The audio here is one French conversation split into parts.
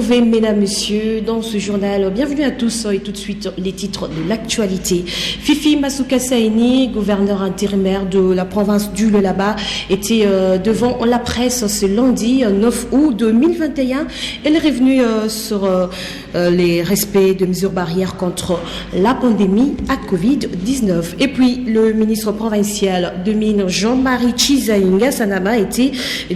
retrouver, mesdames, messieurs, dans ce journal. Bienvenue à tous et tout de suite les titres de l'actualité. Fifi Masuka Saini, gouverneur intérimaire de la province du Lualaba, était devant la presse ce lundi 9 août 2021. Elle est revenue sur les respects de mesures barrières contre la pandémie à Covid-19. Et puis, le ministre provincial de Mines, Jean-Marie Chizainga Sanama, était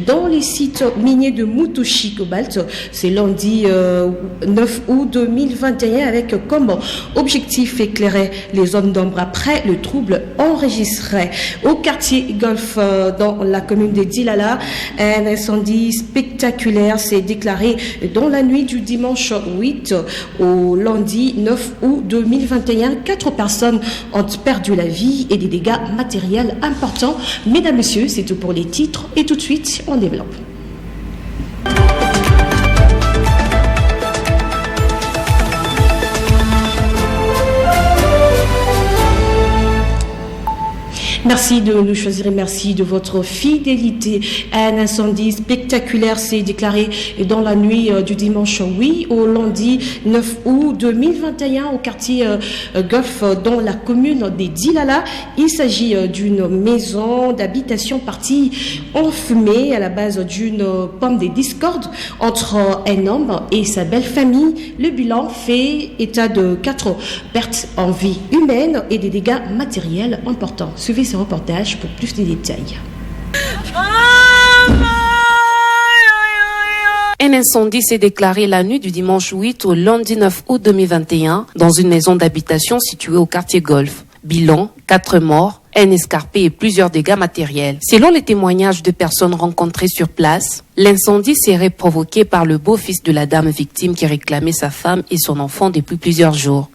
dans les sites miniers de Mutushi Cobalt. C'est lundi 9 août 2021 avec comme objectif éclairer les zones d'ombre après le trouble enregistré au quartier Golf dans la commune de Dilala. Un incendie spectaculaire s'est déclaré dans la nuit du dimanche 8 au lundi 9 août 2021. 4 personnes ont perdu la vie et des dégâts matériels importants. Mesdames, messieurs, c'est tout pour les titres et tout de suite on développe. Merci de nous choisir et merci de votre fidélité. Un incendie spectaculaire s'est déclaré dans la nuit du dimanche 8 au lundi 9 août 2021 au quartier Golf dans la commune des Dilala. Il s'agit d'une maison d'habitation partie en fumée à la base d'une pomme des discordes entre un homme et sa belle famille. Le bilan fait état de 4 pertes en vie humaine et des dégâts matériels importants. Suivez ce reportage pour plus de détails. Un incendie s'est déclaré la nuit du dimanche 8 au lundi 9 août 2021 dans une maison d'habitation située au quartier Golf. Bilan, 4 morts, un escarpé et plusieurs dégâts matériels. Selon les témoignages de personnes rencontrées sur place, l'incendie serait provoqué par le beau-fils de la dame victime qui réclamait sa femme et son enfant depuis plusieurs jours.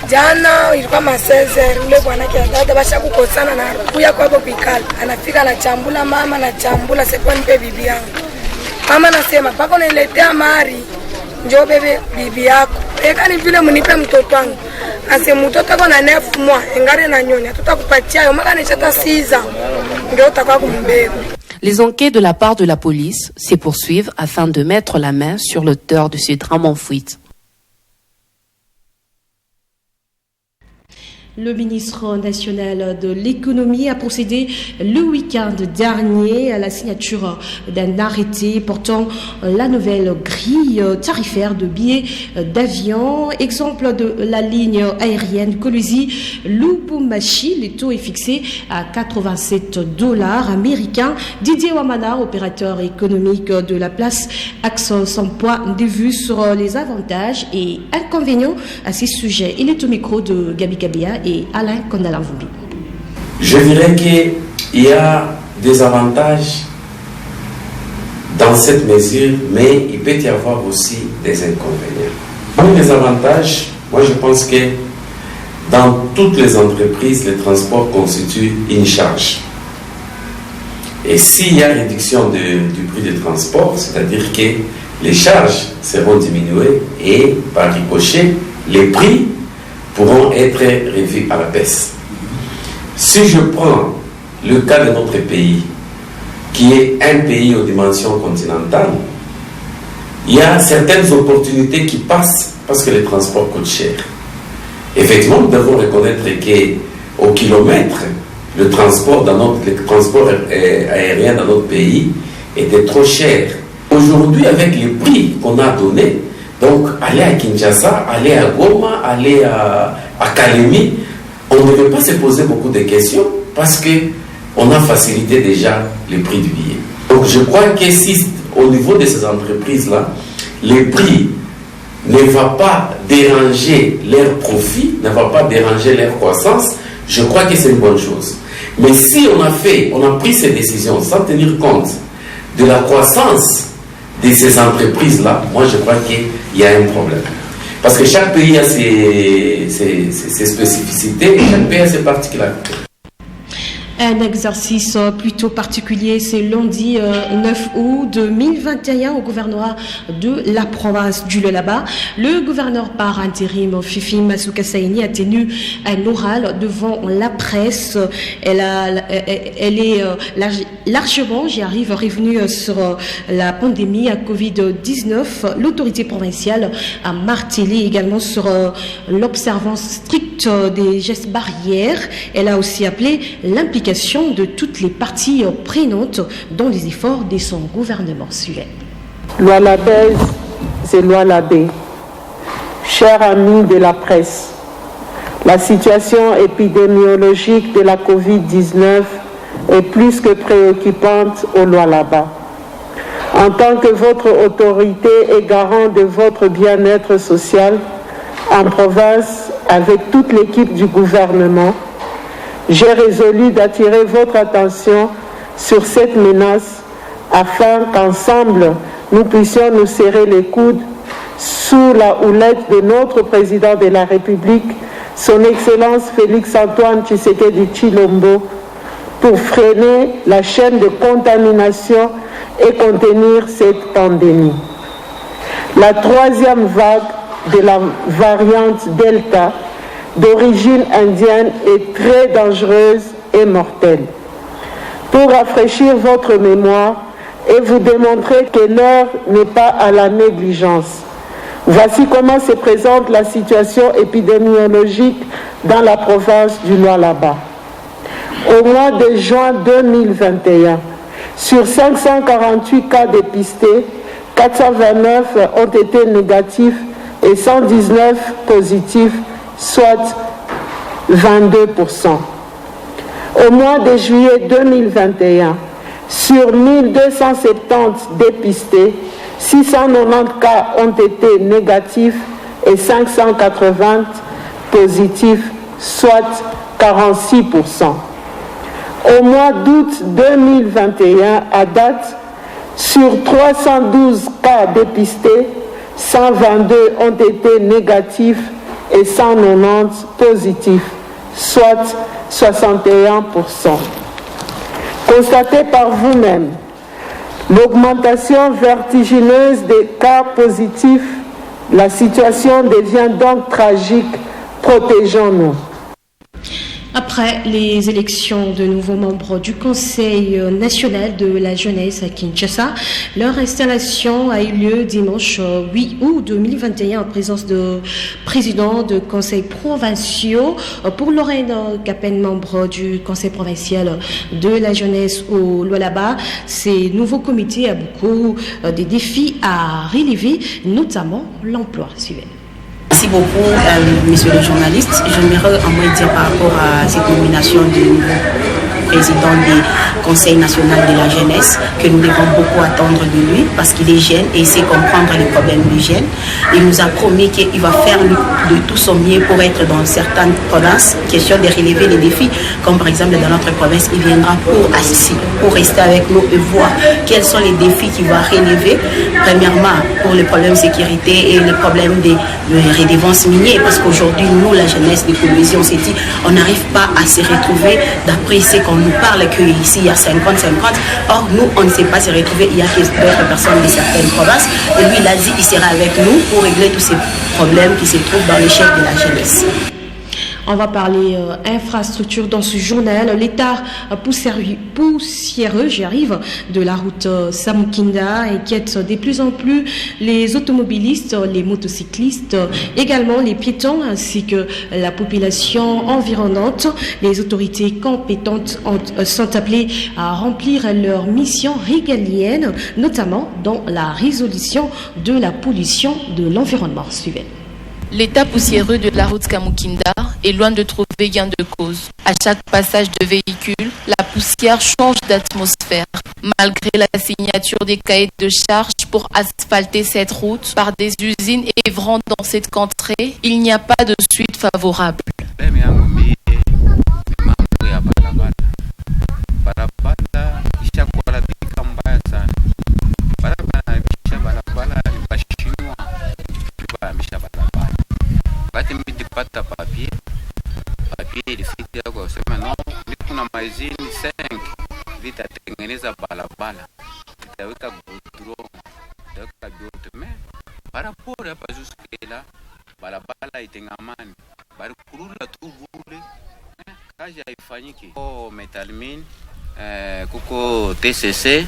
Jana ilikuwa maseze ule bwana kiadada basha kukosana na kuya kwa hapo pikala anafika na chambula mama na chambula sepo nipe bibi yangu mama nasema pako niletea mari njoo bebe bibi yako eka ni vile mnipe mtoto wangu ase mtoto ako na 9 mois engare na nyonya tutakupatia yo maka nishata 6 ans ndio utakuwa kumbeba. Les enquêtes de la part de la police se poursuivent afin de mettre la main sur l'auteur de ce drame en fuite. Le ministre national de l'économie a procédé le week-end dernier à la signature d'un arrêté portant la nouvelle grille tarifaire de billets d'avion. Exemple de la ligne aérienne Kolwezi-Lubumbashi, le taux est fixé à $87 américains. Didier Wamana, opérateur économique de la place, axe son point de vue sur les avantages et inconvénients à ces sujets. Il est au micro de Gabi Kabia et Alain Kondalanvoubi. Je dirais qu'il y a des avantages dans cette mesure, mais il peut y avoir aussi des inconvénients. Parmi les avantages, moi je pense que dans toutes les entreprises, le transport constitue une charge. Et s'il y a réduction du prix du transport, c'est-à-dire que les charges seront diminuées et par ricochet, les prix pourront être revus à la baisse. Si je prends le cas de notre pays, qui est un pays aux dimensions continentales, il y a certaines opportunités qui passent parce que les transports coûtent cher. Effectivement, nous devons reconnaître qu'au kilomètre, le transport aérien dans notre pays était trop cher. Aujourd'hui, avec les prix qu'on a donnés, donc, aller à Kinshasa, aller à Goma, aller à Kalemi, on ne devait pas se poser beaucoup de questions parce qu'on a facilité déjà le prix du billet. Donc, je crois que si au niveau de ces entreprises-là, les prix ne vont pas déranger leur profit, ne vont pas déranger leur croissance, je crois que c'est une bonne chose. Mais si on a pris ces décisions sans tenir compte de la croissance de ces entreprises-là, moi je crois qu'il y a un problème. Parce que chaque pays a ses spécificités et chaque pays a ses particularités. Un exercice plutôt particulier, c'est lundi 9 août 2021 au gouvernorat de la province du Lualaba. Le gouverneur par intérim Fifi Masuka Saini a tenu un oral devant la presse. Elle est largement, j'y arrive, revenue sur la pandémie à Covid-19. L'autorité provinciale a martelé également sur l'observance stricte des gestes barrières. Elle a aussi appelé l'implication de toutes les parties prenantes dans les efforts de son gouvernement. Suivez. Lualabaise et Lualabé, chers amis de la presse, la situation épidémiologique de la Covid-19 est plus que préoccupante au Lualaba. En tant que votre autorité et garant de votre bien-être social en province avec toute l'équipe du gouvernement, j'ai résolu d'attirer votre attention sur cette menace afin qu'ensemble nous puissions nous serrer les coudes sous la houlette de notre président de la République, son Excellence Félix-Antoine Tshisekedi Tshilombo, pour freiner la chaîne de contamination et contenir cette pandémie. La troisième vague de la variante Delta d'origine indienne est très dangereuse et mortelle. Pour rafraîchir votre mémoire et vous démontrer que l'heure n'est pas à la négligence, voici comment se présente la situation épidémiologique dans la province du Lualaba. Au mois de juin 2021, sur 548 cas dépistés, 429 ont été négatifs et 119 positifs, soit 22%. Au mois de juillet 2021, sur 1270 dépistés, 690 cas ont été négatifs et 580 positifs, soit 46%. Au mois d'août 2021, à date, sur 312 cas dépistés, 122 ont été négatifs et 190 positifs, soit 61%. Constatez par vous-même l'augmentation vertigineuse des cas positifs. La situation devient donc tragique. Protégeons-nous. Après les élections de nouveaux membres du Conseil national de la jeunesse à Kinshasa, leur installation a eu lieu dimanche 8 août 2021 en présence de présidents de conseils provinciaux. Pour Lorraine Capen, membre du Conseil provincial de la jeunesse au Lualaba, ces nouveaux comités ont beaucoup de défis à relever, notamment l'emploi. Suivez. Merci beaucoup, messieurs les journalistes. J'aimerais en moins dire par rapport à cette nomination de nouveau président du Conseil national de la jeunesse que nous devons beaucoup attendre de lui parce qu'il est jeune et il sait comprendre les problèmes des jeunes. Il nous a promis qu'il va faire de tout son mieux pour être dans certaines provinces, question de relever les défis, comme par exemple dans notre province, il viendra pour rester avec nous et voir quels sont les défis qu'il va relever. Premièrement, pour les problèmes de sécurité et les problèmes de redevance minière, parce qu'aujourd'hui, nous, la jeunesse de Colombie, on s'est dit, on n'arrive pas à se retrouver d'après ce qu'on nous parle qu'ici il y a 50-50. Or, nous, on ne sait pas se retrouver. Il y a d'autres personnes de certaines provinces. Et lui, il a dit, il sera avec nous pour régler tous ces problèmes qui se trouvent dans l'échec de la jeunesse. On va parler infrastructure dans ce journal. L'état poussiéreux, j'y arrive, de la route Samukinda inquiète de plus en plus les automobilistes, les motocyclistes, également les piétons ainsi que la population environnante. Les autorités compétentes sont appelées à remplir leur mission régalienne, notamment dans la résolution de la pollution de l'environnement. Suivez. L'état poussiéreux de la route Kamukinda est loin de trouver gain de cause. À chaque passage de véhicule, la poussière change d'atmosphère. Malgré la signature des cahiers de charges pour asphalter cette route par des usines œuvrant dans cette contrée, il n'y a pas de suite favorable. papier ilifika kwa kusema no, kuna maizini Par rapport à jusque-là, balabala itengamani, barikurula tu bule, kazi haifanyiki. Kuko Metalmin, kuko TCC,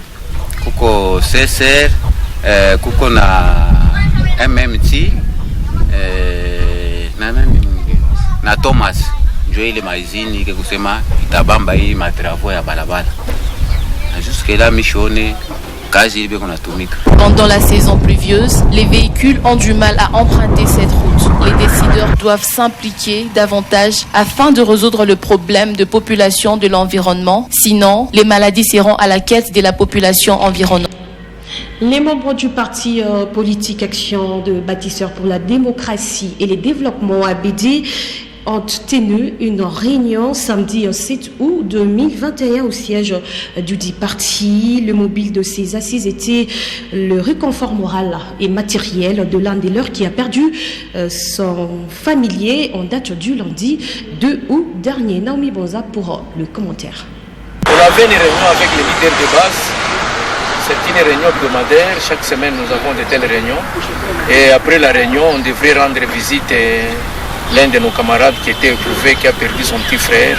kuko CSR, kuko na MMT, na Thomas, njo ile maizini ke kusema itabamba hii matravo ya balabala. Na jusque-là mishone kazi ile kuna tumika. Pendant la saison pluvieuse, les véhicules ont du mal à emprunter cette route. Les décideurs doivent s'impliquer davantage afin de résoudre le problème de population de l'environnement. Sinon, les maladies seront à la quête de la population environnante. Les membres du parti politique Action de bâtisseurs pour la démocratie et le développement ABD ont tenu une réunion samedi 7 août 2021 au siège du dit parti. Le mobile de ces assises était le réconfort moral et matériel de l'un des leurs qui a perdu son familier en date du lundi 2 août dernier. Naomi Bonza pour le commentaire. On avait une réunion avec les leaders de base. C'est une réunion hebdomadaire. Chaque semaine, nous avons de telles réunions. Et après la réunion, on devrait rendre visite l'un de nos camarades qui était éprouvé, qui a perdu son petit frère.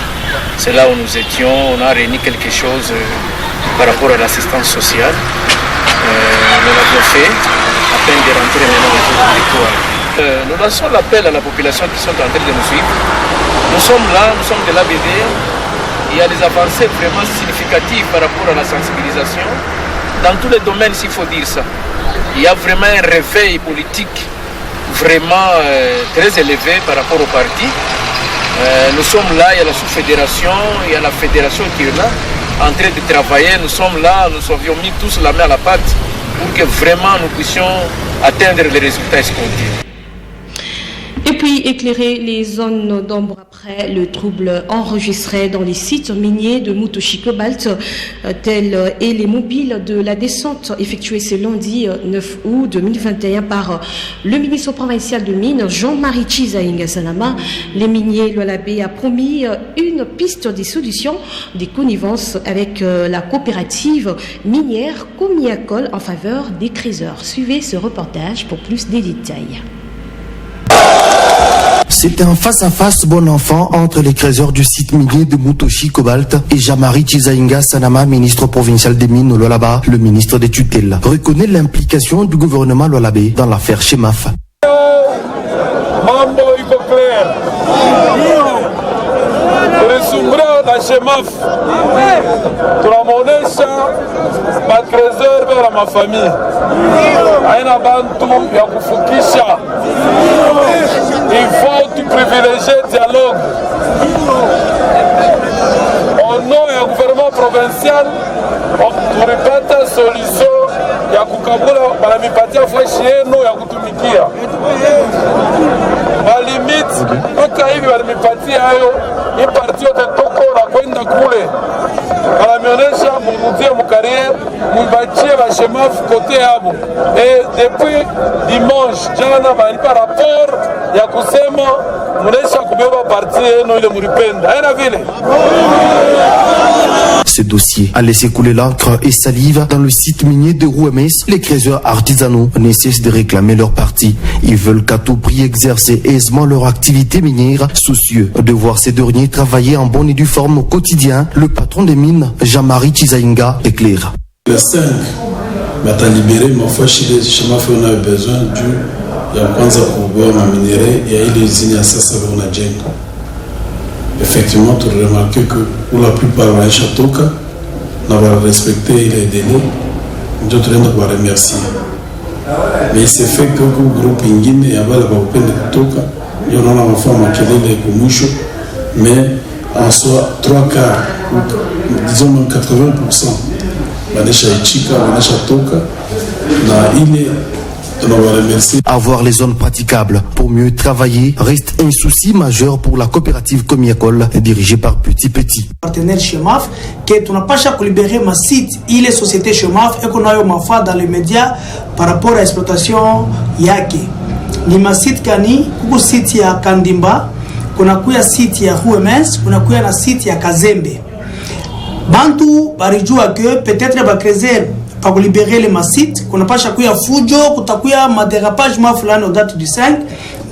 C'est là où nous étions. On a réuni quelque chose par rapport à l'assistance sociale. Nous l'avons fait afin de rentrer maintenant au jour de l'école. Nous lançons l'appel à la population qui sont en train de nous suivre. Nous sommes là, nous sommes de l'ABD. Il y a des avancées vraiment significatives par rapport à la sensibilisation. Dans tous les domaines, s'il faut dire ça. Il y a vraiment un réveil politique vraiment très élevé par rapport au parti. Nous sommes là, il y a la sous-fédération, il y a la fédération qui est là, en train de travailler. Nous sommes là, nous avions mis tous la main à la pâte pour que vraiment nous puissions atteindre les résultats escomptés. Et puis éclairer les zones d'ombre après le trouble enregistré dans les sites miniers de Mutoshi Cobalt, tels et les mobiles de la descente effectués ce lundi 9 août 2021 par le ministre provincial de Mines, Jean-Marie Chizainga Sanama. Les miniers, l'OLAB a promis une piste des solutions des connivences avec la coopérative minière Comiacol en faveur des créateurs. Suivez ce reportage pour plus de détails. C'est un face-à-face bon enfant entre les créateurs du site minier de Mutoshi Cobalt et Jean-Marie Chizainga Sanama, ministre provincial des mines Lualaba. Le ministre des tutelles reconnaît l'implication du gouvernement Lualabé dans l'affaire Chemaf. Mambo iko clair. Tulisumbura na Chemaf. Tunamuonesha matrezor vers ma famille. Aina bantu ya kufukisha. Il faut privilégier le dialogue. Au nom du gouvernement provincial, on répète solution ya kukabula balamipatia flashi yenu ya kutumikia. Balimiti mpaka hivi balamipatia hayo hii parti yote toko la kwenda kule. Balamionesha murudie mukariere mubachie ba Chemaf kote yabo. Et depuis dimanche jana balipa rapport ya kusema munesha kubeba parti yenu ile muripenda. Haina vile. Ce dossier a laissé couler l'encre et salive dans le site minier de Rouemès. Les créateurs artisanaux ne cessent de réclamer leur partie. Ils veulent qu'à tout prix exercer aisément leur activité minière, soucieux de voir ces derniers travailler en bonne et due forme au quotidien. Le patron des mines, Jean-Marie Chizainga, est clair. Le 5, m'a libéré, ma foi, chez Chemaf, on a besoin du Kwanza pour ma minérale et il est à ça, on a Djengo. Effectivement, tu as remarqué que pour la plupart des châteaux, on va respecter les délais, d'autres on va remercier. Mais il s'est fait que le groupe Ingine et avant la Baupé de Toka, il y en a une femme qui est les Komusho, mais en soit 3 quarts, disons même 80%, Banesha Ichika, Banesha Toka, il est. Avoir les zones praticables pour mieux travailler reste un souci majeur pour la coopérative Comiacol dirigée par Petit Petit. Partenaire Chemaf, que tu n'as pas chaque libéré ma site, il est société Chemaf et qu'on a eu ma foi dans les médias par rapport à l'exploitation yake. Ni ma site kani, kuku site ya Kandimba, kuna kuya site ya Rouemès, kuna kuya na site ya Kazembe. Bantu barijua que peut-être ba créer pa libérer les massites, qu'on n'a pas chaque ya fujo, kutakuya madérapage fulani aux dates du 5,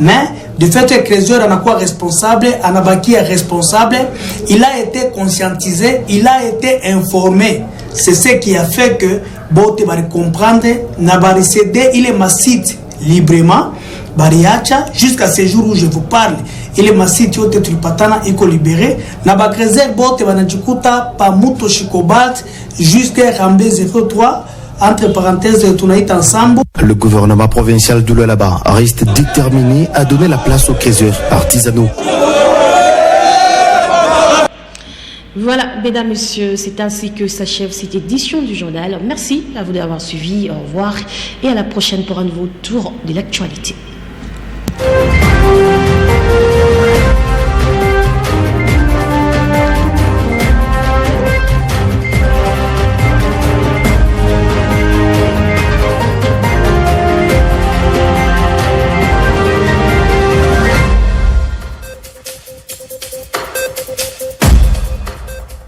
mais de fait que Crézeur en a quoi responsable, Anabaki est responsable, il a été conscientisé, il a été informé. C'est ce qui a fait que Bote va comprendre, n'a pas cédé, il est massite librement, bariacha, jusqu'à ce jour où je vous parle. Il est massite, il est tripatana, il est libéré. N'a pas Crézeur, Bote va n'ajikuta, pa muto chikobalt, jusqu'à Rambé 03. Entre parenthèses, ensemble. Le gouvernement provincial du Lualaba reste déterminé à donner la place aux créateurs artisanaux. Voilà, mesdames, messieurs, c'est ainsi que s'achève cette édition du journal. Merci à vous d'avoir suivi. Au revoir et à la prochaine pour un nouveau tour de l'actualité.